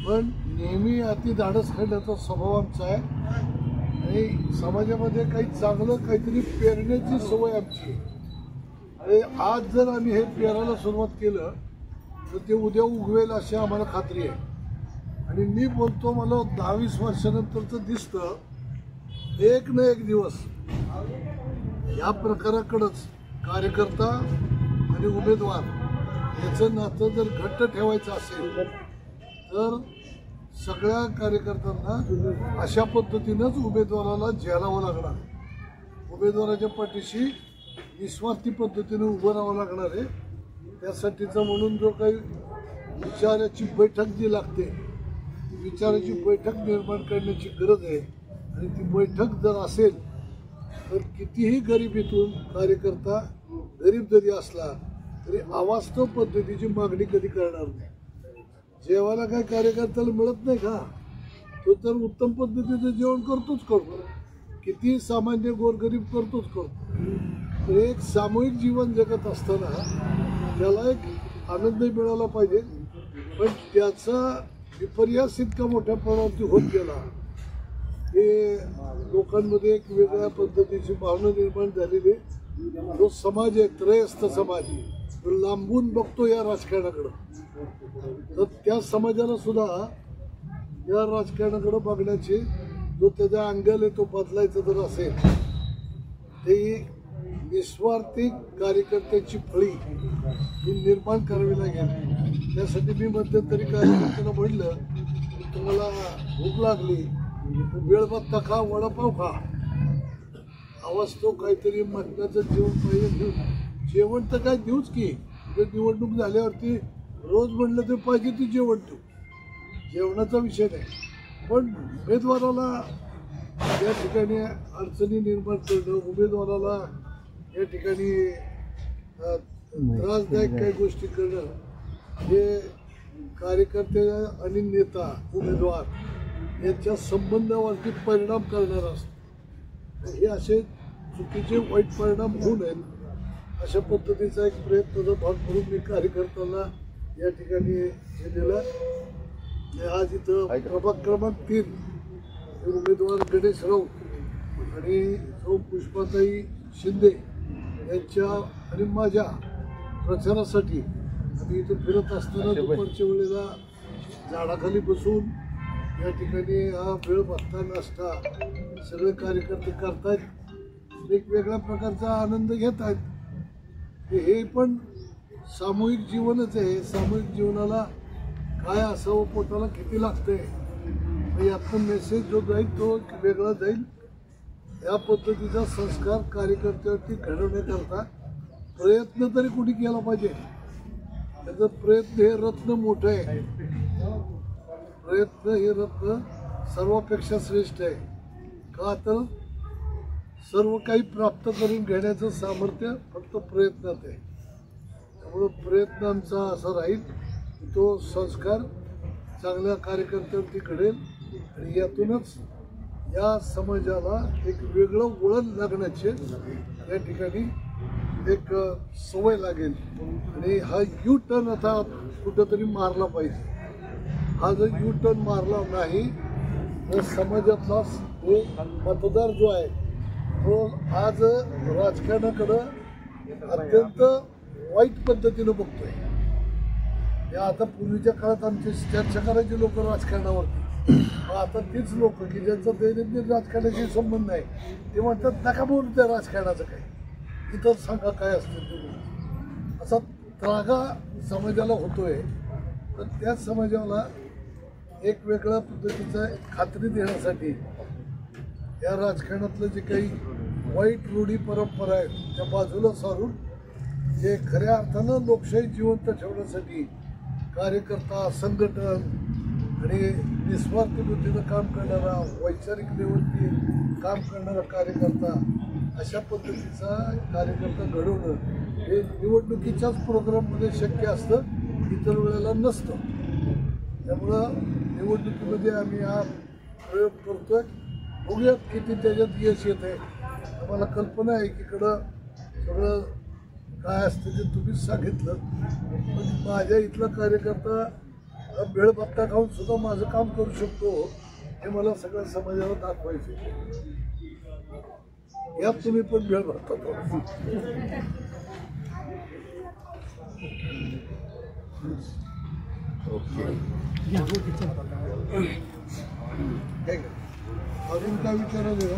पण नेहमी अति धाडस करण्याचा स्वभाव आमचा आहे आणि समाजामध्ये काही चांगलं काहीतरी पेरण्याची सवय आमची आहे. आज जर आम्ही हे पेरायला सुरुवात केलं तर ते उद्या उगवेल अशी आम्हाला खात्री आहे. आणि मी बोलतो, मला 10-20 वर्षानंतरचं दिसतं एक ना एक दिवस या प्रकाराकडंच कार्यकर्ता आणि उमेदवार याचं नातं जर घट्ट ठेवायचं असेल तर सगळ्या कार्यकर्त्यांना अशा पद्धतीनंच उमेदवाराला झेलावं लागणार. उमेदवाराच्या पाठीशी निस्वार्थी पद्धतीने उभं राहावं लागणार आहे. त्यासाठीचं म्हणून जो काही विचाराची बैठक जी लागते, विचाराची बैठक निर्माण करण्याची गरज आहे. आणि ती बैठक जर असेल तर कितीही गरिबीतून कार्यकर्ता गरीब जरी असला तरी अवास्तव पद्धतीची मागणी कधी करणार नाही. जेवायला काय कार्यकर्त्याला मिळत नाही का, तो तर उत्तम पद्धतीचं जेवण करतो. किती सामान्य गोरगरीब करतो. तर एक सामूहिक जीवन जगत असताना त्याला एक आनंद मिळाला पाहिजे. पण त्याचा विपर्यास इतका मोठ्या प्रमाणावरती होत गेला की लोकांमध्ये एक वेगळ्या पद्धतीची भावना निर्माण झालेली आहे. जो समाज आहे, त्रयस्थ समाज, तो लांबून बघतो या राजकारणाकडं. तर त्या समाजाला सुद्धा या राजकारणाकडं बघण्याची जो त्याच्या अँगल आहे तो बदलायचा जर असेल, ते निस्वार्थी कार्यकर्त्याची फळी ही निर्माण करावी लागेल. त्यासाठी मी मध्यंतरी कार्यकर्त्यांना म्हणलं, तुम्हाला भूक लागली वेळ बघता खा, वडापाव खा, आवाज तो काहीतरी मटणाचं जेवण पाहिजे घेऊ. जेवण तर काय देऊच की, निवडणूक झाल्यावरती रोज म्हणलं तर पाहिजे ती जेवण देऊ, जेवणाचा विषय नाही. पण उमेदवाराला या ठिकाणी अडचणी निर्माण करणं, उमेदवाराला या ठिकाणी त्रासदायक काही गोष्टी करणं, हे कार्यकर्ते आणि नेता उमेदवार यांच्या संबंधावरती परिणाम करणार असतो. हे असे चुकीचे वाईट परिणाम होऊ नयेत अशा पद्धतीचा एक प्रयत्नाचा भाग म्हणून मी कार्यकर्त्यांना या ठिकाणी हे दिलं. आज इथं प्रभाग क्रमांक 3 उमेदवार गणेश राऊत आणि सौ पुष्पाताई शिंदे यांच्या आणि माझ्या प्रचारासाठी आम्ही इथं फिरत असताना दुपारच्या वेळेला झाडाखाली बसून या ठिकाणी हा वेळ बघता नसता सगळे कार्यकर्ते करतायत, वेगवेगळ्या प्रकारचा आनंद घेत आहेत. हे पण सामूहिक जीवनच आहे. सामूहिक जीवनाला काय असावं, पोटाला किती लागतंय, यातून मेसेज जो जाईल तो वेगळा जाईल. या पद्धतीचा संस्कार कार्यकर्त्यावरती घडवण्याकरता प्रयत्न तरी कुणी केला पाहिजे. त्याचा प्रयत्न हे रत्न मोठं आहे. प्रयत्न हे रत्न सर्वापेक्षा श्रेष्ठ आहे. का तर सर्व काही प्राप्त करून घेण्याचं सामर्थ्य फक्त प्रयत्नात आहे. त्यामुळं प्रयत्नांचा असा राहील की तो संस्कार चांगल्या कार्यकर्त्यांवरती घडेल आणि यातूनच या समाजाला एक वेगळं वळण लागण्याचे या ठिकाणी एक सवय लागेल. आणि हा यू टर्न आता कुठंतरी मारला पाहिजे. हा जर यू टर्न मारला नाही तर समाजातला मतदार जो आहे तो आज राजकारणाकडं अत्यंत वाईट पद्धतीनं बघतोय. या आता पूर्वीच्या काळात आमची चर्चा करायची लोक राजकारणावरती, आता तीच लोक की ज्यांचा दैनंदिन राजकारणाशी संबंध नाही ते म्हणतात नका बोलू त्या राजकारणाचं काय, इथं सांगा काय असतं ते. असा त्रागा समाजाला होतोय. तर त्या समाजाला एक वेगळ्या पद्धतीचा खात्री देण्यासाठी या राजकारणातलं जे काही वाईट रूढी परंपरा आहेत त्या बाजूला सारून जे खऱ्या अर्थानं लोकशाही जिवंत ठेवण्यासाठी कार्यकर्ता, संघटन आणि निस्वार्थ बुद्धीनं काम करणारा, वैचारिक लेवलची काम करणारा कार्यकर्ता, अशा पद्धतीचा कार्यकर्ता घडवणं हे निवडणुकीच्याच प्रोग्राममध्ये शक्य असतं, इतर वेळेला नसतं. त्यामुळं निवडणुकीमध्ये आम्ही हा प्रयोग करतोय. बघूयात किती त्याच्यात यश येत आहे. आम्हाला कल्पना आहे की इकडं सगळं काय असतं ते तुम्हीच सांगितलं. पण माझ्या इथला कार्यकर्ता भेळ भत्ता खाऊन सुद्धा माझं काम करू शकतो हे मला सगळ्या समाजाला दाखवायचं. यात तुम्ही पण भेळ भत्ता थोडं. अजून काय विचारायचं?